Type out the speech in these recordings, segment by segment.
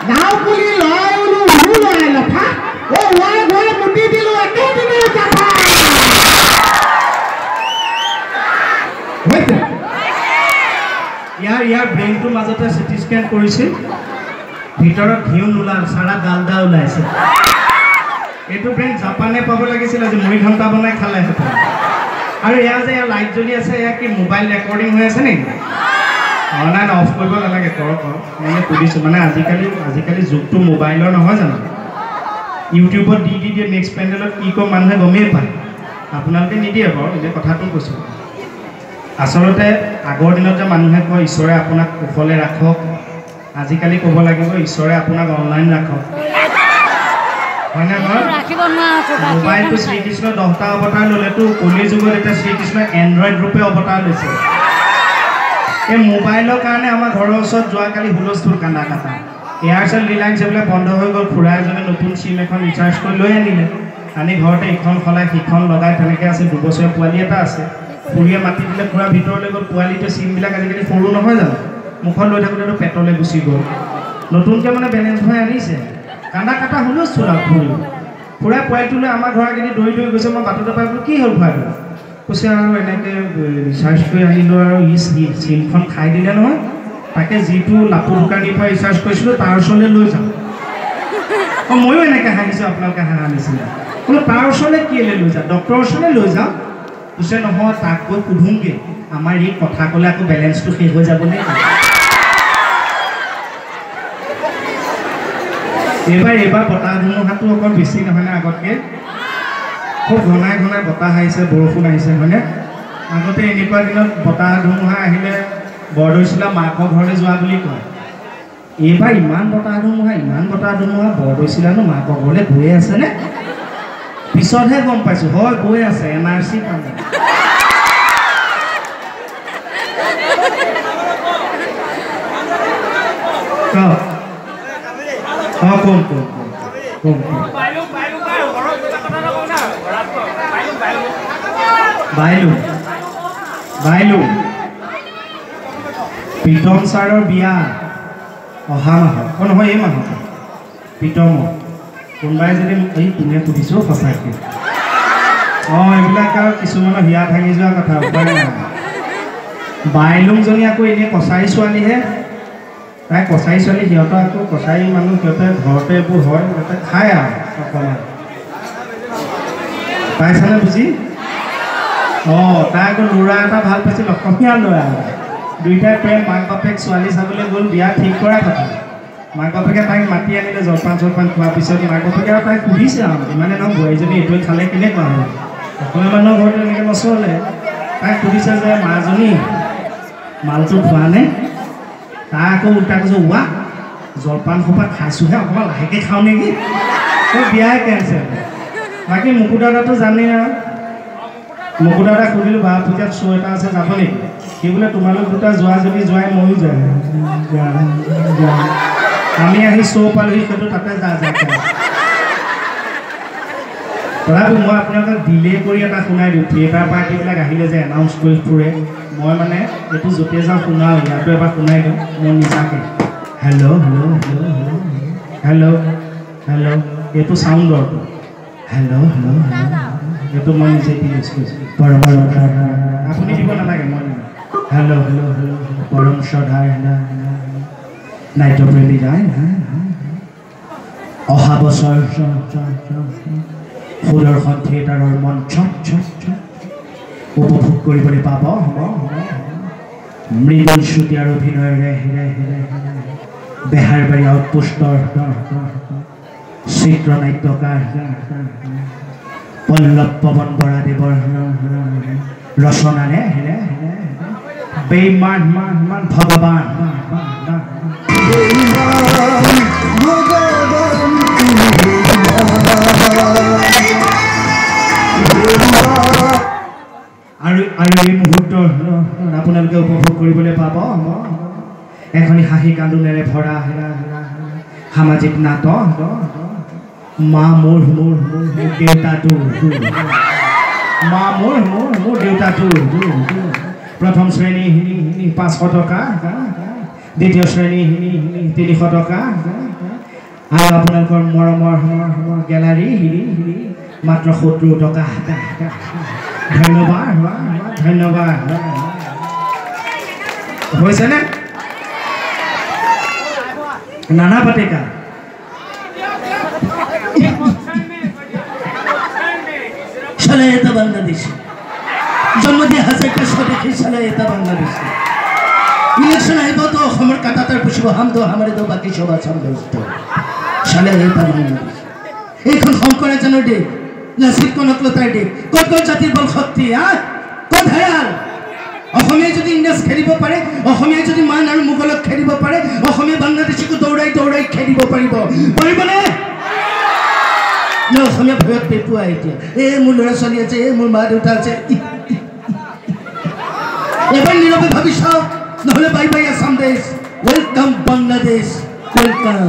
নাও পুলি লয় উলু উলু লয় লফা ও ওয়াই গয় মুটি দিলো একে দিনে চাপা হইছে ইয়াৰ ব্ৰেইনটো মাজতে সিটি স্ক্যান কৰিছিল ভিতৰত ঘিউ নোলাল সাৰা গালদা ওলাইছে এটো ব্ৰেইন জাপানে পাব লাগিছিল আজি মুড়ি ঘন্টা বনাই খালে হেতে আৰু ইয়া যে লাইট জ্বলি আছে ইয়া কি মোবাইল ৰেকৰ্ডিং হৈ আছে নেকি অনলাইন অফ কৰিব নালাগে কৰক মানে পুলিশ মানে আজিকালি যুগটো মোবাইলৰ নহয় জানো ইউটিউবত দি নেক্সট পেনেলত কি কম মানুহে গমেই পায় আপোনালোকে নিদিয়ে বাৰু এই কথাটো কৈছো আসলতে আগৰ দিনত যে মানুহে কয় ঈশ্বৰে আপোনাক কুশলে ৰাখক আজিকালি ক'ব লাগিব ঈশ্বৰে আপোনাক অনলাইন ৰাখক হয় না ৰাখিব নোৱাৰো মোবাইলটো শ্ৰীকৃষ্ণ 10টা অৱতাৰ ল'লেতো কলি যুগত এটা শ্ৰীকৃষ্ণ এন্ড্ৰইড ৰূপে অৱতাৰ লৈছে এই মোবাইলৰ কাৰণে আমাৰ ঘৰৰ ওচৰত যোৱাকালি হুলস্থুল কান্দা কাটা এয়াৰচেল ৰিলায়েন্স এইবিলাক বন্ধ হৈ গ'ল খুৰা এজনে নতুন চিম এখন ৰিচাৰ্জ কৰি লৈ আনিলে আনি ঘৰতে ইখন খলাই সিখন লগাই তেনেকৈ আছে 2 বছৰীয়া পোৱালি এটা আছে খুৰীয়ে মাতি দিলে খুৰা ভিতৰলৈ গ'ল পোৱালিটো চিমবিলাক আজিকালি সৰু নহয় জানো মুখত লৈ থাকোঁতেতো পেটলৈ গুচি গ'ল নতুনকৈ মানে বেলেঞ্চ হৈ আনিছে কান্দা কাটা হুলস্থুল আৰু খুৰা পোৱালিটোলৈ আমাৰ ঘৰখিনি দৌৰি গৈছে মই বাটতে পাই বোলো কি হ'ল খুৱাটো কৈছে আৰু এনেকৈ ৰিচাৰ্জ কৰি আনিলোঁ আৰু চিমখন খাই দিলে নহয় তাকে যিটো লাপু দোকানীৰ পৰা ৰিচাৰ্জ কৰিছিলোঁ তাৰ ওচৰলৈ লৈ যাওঁ অঁ ময়ো এনেকৈ হাঁহিছোঁ আপোনালোকে হাঁহা নিচিনা বোলো তাৰ ওচৰলৈ কেলৈ লৈ যাওঁ ডক্টৰৰ ওচৰলৈ লৈ যাওঁ কৈছে নহয় তাক গৈ সুধোঁগৈ আমাৰ এই কথা ক'লে আকৌ বেলেঞ্চটো শেষ হৈ যাবনে এইবাৰ বতাহ ধুমুহাটো অকণ বেছি নহয় নে আগতকৈ খুব ঘনাই বতাহ আহিছে বৰষুণ আহিছে হয়নে আগতে এনেকুৱা দিনত বতাহ ধুমুহা আহিলে বৰদৈচিলা মাকৰ ঘৰলৈ যোৱা বুলি কয় এইবাৰ ইমান বতাহ ধুমুহা বৰদৈচিলানো মাকৰ ঘৰলৈ গৈ আছেনে পিছতহে গম পাইছোঁ হয় গৈ আছে NRC কামে বাইলু প্ৰীতম ছাৰৰ বিয়া অহা মাহত নহয় এই মাহত প্ৰীতমৰ কোনোবাই যদি এই কোনে সুধিছোঁ সঁচাকৈ অঁ এইবিলাক আৰু কিছুমানৰ হিয়া ভাঙি যোৱা কথা উপায় নাই বাইলুংজনী আকৌ এনেই কছাৰী ছোৱালীহে তাই কছাৰী ছোৱালী সিহঁতৰ আকৌ কছাৰী মানুহ সিহঁতে ঘৰতে এইবোৰ হয় সিহঁতে খায় আৰু অকণমান পাইছানে বুজি অঁ তাই আকৌ ল'ৰা এটা ভাল পাইছিল অসমীয়া ল'ৰা দুইটাই প্ৰেম মাক বাপেক ছোৱালী চাবলৈ গ'ল বিয়া ঠিক কৰা কথা মাক বাপেকে তাইক মাতি আনিলে জলপান খোৱাৰ পিছত মাক বাপেকে আৰু তাইক সুধিছে আৰু ইমানে নহয় বোৱাৰীজনী এইটোৱে খালে কেনেকুৱা হয় অসমীয়া মানুহৰ ঘৰতো এনেকৈ নচলে তাইক সুধিছে যে মাজনী মালটো খোৱা নে তাই আকৌ উল্টা কৈছে ৱা জলপান সোপা খাইছোঁহে অকণমান লাহেকৈ খাওঁ নেকি তই বিয়াই কেঞ্চেল বাকী মুকু দাদাটো জানেই আৰু মুকু দাদাক সুধিলোঁ বাৰ পূজাত শ্ব' এটা আছে যাব নেকি সি বোলে তোমালোক দুটা যোৱা যদি যোৱাই ময়ো যাম আমি আহি শ্ব' পালোহি সেইটো তাতে তথাপি মই আপোনালোকক ডিলে কৰি এটা শুনাই দিওঁ থিয়েটাৰ পাৰ্টিবিলাক আহিলে যে এনাউন্স কৰি ফুৰে মই মানে এইটো য'তে যাওঁ শুনাওঁ ইয়াতো এবাৰ শুনাই দিওঁ মই নিজাকৈ হেল্ল' এইটো চাউণ্ডৰটো হেল্ল' এইটো মই নিজে দি লৈছোঁ আপুনি দিব নালাগে মই হেল্ল' পৰম শ্ৰদ্ধাৰ নাট্যপ্ৰেমী ৰায় অহা বছৰ সুদৰ্শন থিয়েটাৰৰ মঞ্চ উপভোগ কৰিবলৈ পাব মৃদুল চুতীয়াৰ অভিনয়েৰে বেহাৰবাৰী আউটপোষ্টৰ চিত্ৰনাট্যকাৰ পল্লৱ পৱন বৰাদেৱৰ ৰচনাৰে বেইমান ভগৱান আৰু এই মুহূৰ্তৰ আপোনালোকে উপভোগ কৰিবলৈ পাব এখনি হাঁহি কান্দোনেৰে ভৰা সামাজিক নাটক মা মোৰ দেউতাটো মা মোৰ দেউতাটো প্ৰথম শ্ৰেণী 500 টকা দ্বিতীয় শ্ৰেণী 300 টকা আৰু আপোনালোকৰ মৰমৰ গেলাৰী হিৰি মাত্ৰ 70 টকা ধন্যবাদ হৈছেনে নানা পাটেকা সালে এটা বাংলাদেশে জন্ম দিয়ে হাজারটা সদেশে সালে এটা বাংলাদেশে ইলেকশন আইব তো অসমৰ কাটাতাৰ পুছিব হাম তো আমাৰে তো বাকী সব আছাম দোস্ত সালে এটা বাংলাদেশ এইখন শংকৰে জানৰ দেশ লাচিত কনকলতাৰ দেশ ক'ত জাতিৰ বল শক্তি ক'ত হেৰাল অসমীয়াই যদি ইংৰাজ খেলিব পাৰে অসমীয়াই যদি মান আৰু মোগলক খেলিব পাৰে অসমীয়া বাংলাদেশীকো দৌৰাই খেলিব পাৰিবনে অসমীয়া ভয়ত পেপুৱা এতিয়া এই মোৰ ল'ৰা ছোৱালী আছে এই মোৰ মা দেউতা আছে এবাৰ নীৰৱে ভাবি চাওক নহ'লে বাই বাই আছাম দেশ welcome Bangladesh welcome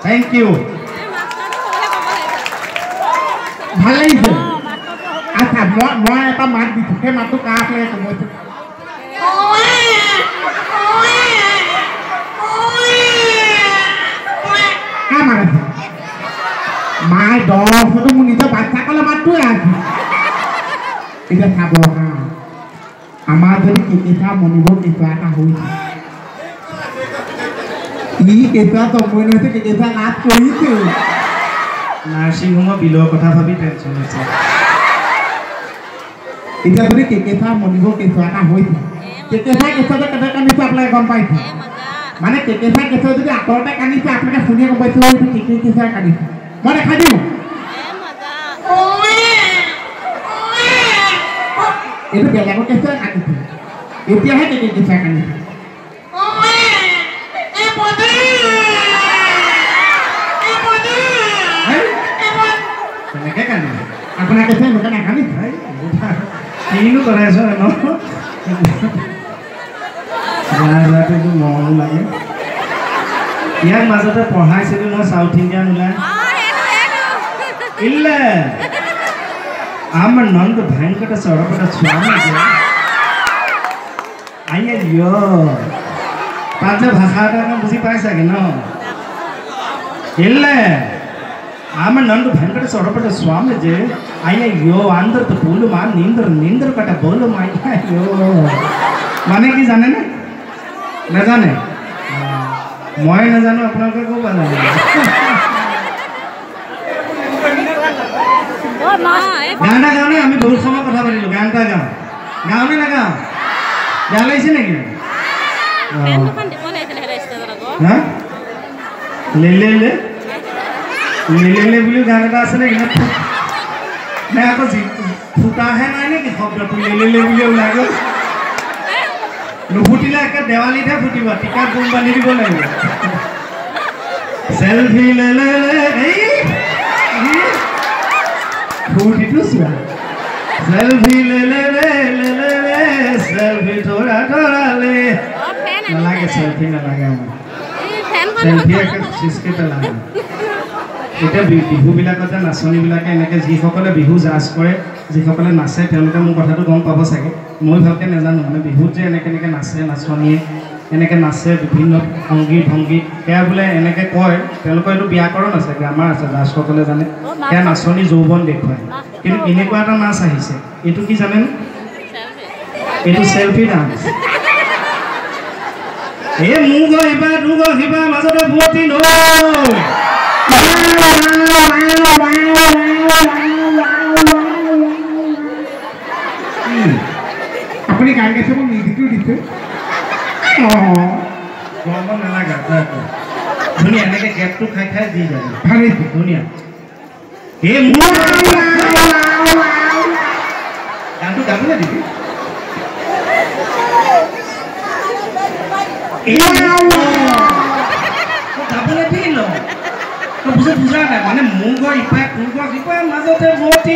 thank you ভাল লাগিছে আচ্ছা মই এটা মাত দিছোঁ সেই মাতটো কাক লাগে কৈছোঁ মাই দহটো মোৰ নিজৰ বাচ্চাসকলে মাতটোৱে আছে এতিয়া চাব আমাৰ যদি কেঁচা মনিব কেঁচা এটা হৈছে ই কেঁচা তম্বই নহৈছে কেঁচা নাচ কৰিছে নাৰ্ছিং হোমৰ বিলৰ কথা ভাবি টেনশ্যন হৈছে এতিয়া যদি কেঁচা মনিব কেঁচা এটা হৈছে কেঁচা কেঁচাতে কেনেকৈ কান্দিছে আপোনালোকে গম পাইছে মানে কেঁচা যদি আঁতৰতে কান্দিছে আপোনালোকে শুনিয়ে গম পাইছে এইটো কেঁচাই কান্দিছে মই দেখাই দিওঁ এইটো বেলেগৰ কেঁচাই কান্দিছে এতিয়াহে কেঁচাই কান্দিছে তেনেকৈ কান্দিছে আপোনাৰ কেঁচাই এনেকৈ নাকান্দিছে কিনো কৰাইছ ন মৰম লাগে ইয়াক মাজতে পঢ়াইছিলোঁ মই সাউথ ইণ্ডিয়ান ওলাই ಇಲ್ಲ ಆಮ ನಂದು ಭಯಂಕರ ಸೊರಪಟ ಸ್ವಾಮಿ ಅಯ್ಯಯ್ಯೋ তাত যে ভাষা এটা বুজি পাই চাগে ন ಇಲ್ಲ ಆಮ ನಂದು ಭಯಂಕರ ಸೊರಪಟ ಸ್ವಾಮಿ যে ಅಯ್ಯಯ್ಯೋ ಅಂದರ್ದು ಪೂಲು ಮಾ ನಿಂದ್ರ ಕಟ ಬೋಲು ಮಾ ಅಯ್ಯೋ মানে কি জানেনে নাজানে মই নাজানো আপোনালোকে ক'ব জানে গান এটা গাওঁ নে আমি বহুত সময় কথা পাতিলোঁ গান এটা গাওঁ নে নাগাওঁ বেয়া লাগিছে নেকি লেলে বুলিও গান এটা আছে নেকি নে আকৌ ফুটাহে নাই নেকি শব্দটো লেলে বুলি ওলাই গ'ল নুফুটিলে একে দেৱালীতহে ফুটিব টিকাত বোম বান্ধি দিব লাগিব চেলফি লেলে ফুটিটো চোৱা চেলফি চেলফি থোৰালে নালাগে চেলফি নালাগে আমাৰ চেলফি একে চিচকে পেলায় এতিয়া বিহুবিলাকতে নাচনীবিলাকে এনেকৈ যিসকলে বিহু জাজ কৰে যিসকলে নাচে তেওঁলোকে মোৰ কথাটো গম পাব চাগে মই ভালকৈ নাজানো মানে বিহুত যে এনেকৈ নাচে নাচনীয়ে এনেকৈ নাচে বিভিন্ন অংগী ভংগী সেয়া বোলে এনেকৈ কয় তেওঁলোকৰ এইটো ব্যাকৰণ আছে গ্ৰামাৰ আছে জাজসকলে জানে সেয়া নাচনী যৌৱন দেখুৱায় কিন্তু এনেকুৱা এটা নাচ আহিছে এইটো কি জানেনে এইটো চেলফি ডান্স এই মোৰ গহিবা তোৰ গহিবা মাজতে ভুৱতী নৈ আপুনি গান গাইছে মোক মিউজিকটো দিছে গৰম নালাগে ধুনীয়া এনেকৈ গেপটো খাই দি যাব ভালে ধুনীয়া এই মোৰ গানটো গাবলৈ দিবি গাবলৈ দি ল বুজা নাই মানে মোৰ ঘৰ ইপাই তোৰ ঘৰ সিপাই মাজতে ভৰ্তি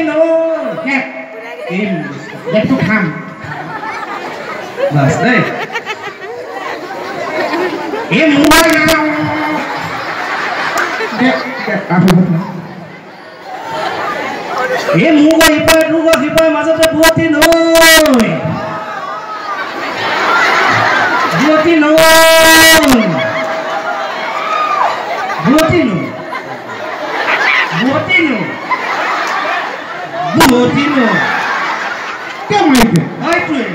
নটো খাম বাছ দেই এই মোৰ ইপাই তোৰ ঘৰ সিপাই মাজতে ভৰ্তি বুৱতীনো বুৱতীনো বুৱতীনো কিয় মাৰিছে হয়টোৱে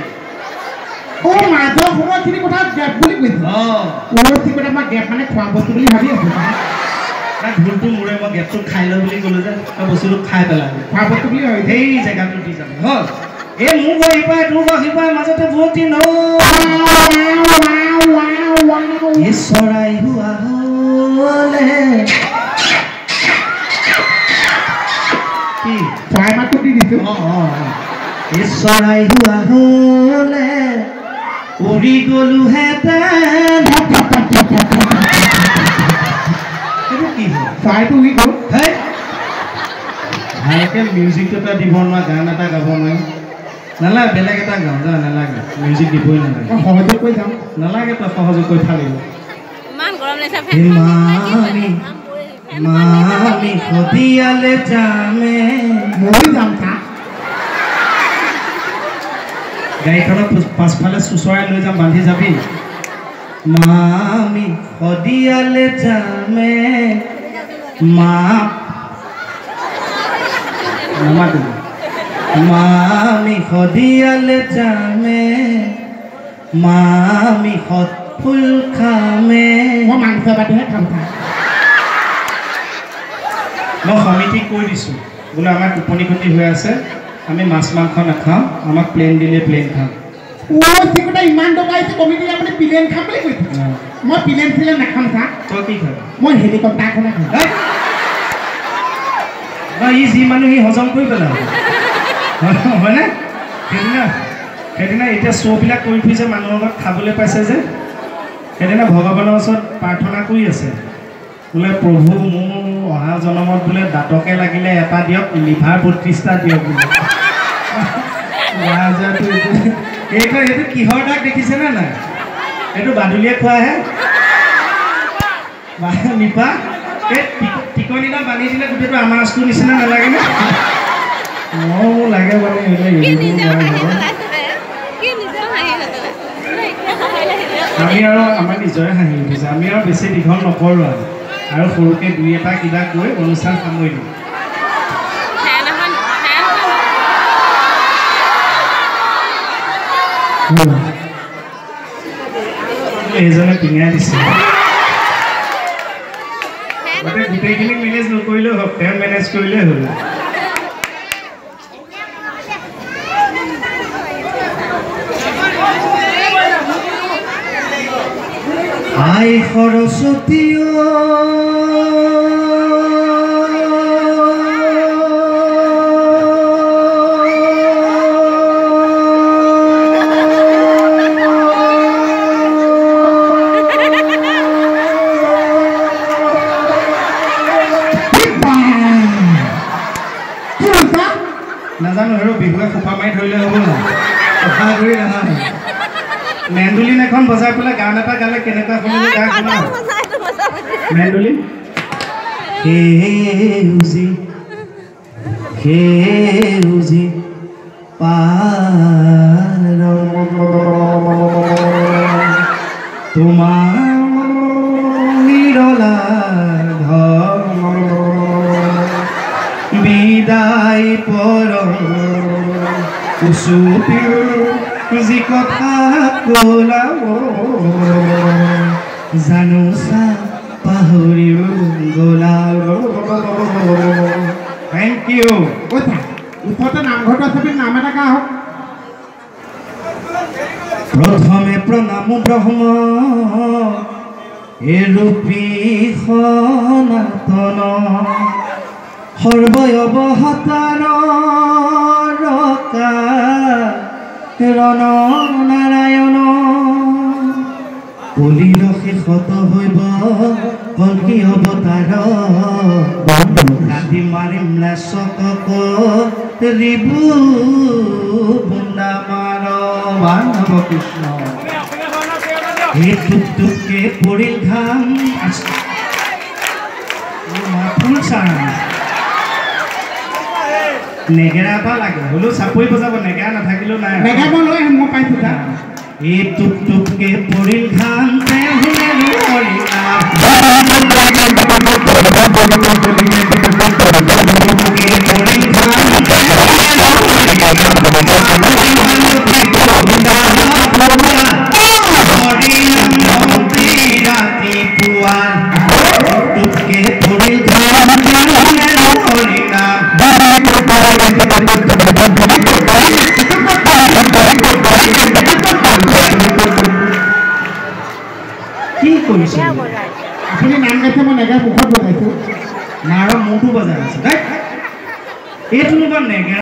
অ মাজৰ সময়খিনি কথা গেপ বুলি কৈছে ঠিক কথা মই গেপ মানে খোৱা বস্তু বুলি ভাবি আছো ভুলটো মোৰে মই গেপটো খাই লওঁ বুলি ক'লো যে বস্তুটো খাই পেলালো খোৱা বস্তু বুলি ভাবি সেই জেগাটো দি যাম হ'ল এই মোৰ গৈ পাই তোৰ গৈ পাই মাজতে বুৱতী ন চৰাই হোৱা হ'লে কি চৰাই মাতটো দি দিছো চৰাই হোৱা হ'লে উৰি গ'লোহেঁতেন সেইটো কি হ'ল চৰাইটো উৰি গ'ল হেই ভালকৈ মিউজিকটো এটা দিব নোৱাৰা গান এটা গাব নোৱাৰি নালাগে বেলেগ এটা গাওঁ যা নালাগে মিউজিক দিবই নালাগে সহযোগ কৰি যাওঁ নালাগে তই সহযোগ কৰি থাকিব মামি সদিয়ালে যামে ময়ো যাম তা গাড়ীখনত পাছফালে চুচৰাই লৈ যাম বান্ধি যাবি মামি সদিয়ালে যামে মামি সদিয়ালে যামে মামি সত ফুল খামে মই মাংস বাটিহে খাম তা মই সমিতিক কৈ দিছোঁ বোলে আমাৰ টোপনি ক্ষতি হৈ আছে আমি মাছ মাংস নাখাওঁ আমাক প্লেন দিলে প্লেন খাম ঠিক কথা ইমান টকা আহিছে কমিটি আপুনি প্লেন খাম বুলি কৈছে মই প্লেন চিলেন নাখাম তা তই কি খাবি মই হেলিকপ্টাৰ এখনে খাম ই যি মানুহ সি হজম কৰি পেলাব হয়নে সেইদিনা এতিয়া শ্ব'বিলাক কৰি ফুৰিছে মানুহৰ লগত খাবলৈ পাইছে যে সেইদিনা ভগৱানৰ ওচৰত প্ৰাৰ্থনা কৰি আছে বোলে প্ৰভু মোৰ অহা জন্মত বোলে দাঁতকে লাগিলে এটা দিয়ক লিভাৰ 32টা দিয়ক বোলে এইটো কিহৰ দাগ দেখিছেনে নাই এইটো বাদুলিয়ে খোৱাহে নিপা এই টিকনিডাল বান্ধি দিলে গোটেইটো আমাৰ আচটোৰ নিচিনা নালাগেনে মোৰ লাগে মানে আমি আৰু আমাৰ নিজৰে হাঁহি উঠিছে আমি আৰু বেছি দীঘল নকৰোঁ আৰু সৰুকৈ দুই এটা কিবা কৈ অনুষ্ঠান সামৰি দিওঁ এইজনে পিঙাই দিছে গতিকে গোটেইখিনি মেনেজ নকৰিলেও হওক তেওঁ মেনেজ কৰিলেই হ'ল আই সৰস্বতী নাজানো আৰু বিহুৱে খোপা মাৰি ধৰিলে হ'ব নহয় কথা ধৰি নহয় মেণ্ডুলিন এখন বজাই পেলাই গান এটা গালে কেনেকুৱা শুনিলে গাই শুনা মেণ্ডুলিন সেউজি পাৰ তোমাৰ নিৰলা ঘৰ বিদায় পৰ উচুপিৰ যি কথা ক'লাব জানোচা পাহৰিও গ'লাব থেংক ইউ ওচৰতে নামঘৰটো আছে বুলি নাম এটা গাওঁ প্ৰথমে প্ৰণাম ব্ৰহ্ম এৰূপী সনাতন সৰ্বয়ৱহতাৰ ৰকা ৰণ নাৰায়ণ কলিৰ শেষত হৈব কল্কি অৱতাৰ ৰাতি মাৰিম লাচকক ৰিবু বুন্দা মাৰ মানৱ কৃষ্ণ এই টুক টুককে পৰিল ঘাম ফুল চাৰ নেগেৰা এটা লাগে হ'লেও চাপৰি বজাব নেগেৰা নাথাকিলেও নাই নেগেৰাব লৈ মই পাইছোঁ তাত এই টুক টুককে পৰিল ঘাম কৰিছে আপুনি নাম গাইছে মই নেগেৰা মুখত বজাইছোঁ নাৰ মোৰটো বজাই আছে দেই এইটো নেগেৰা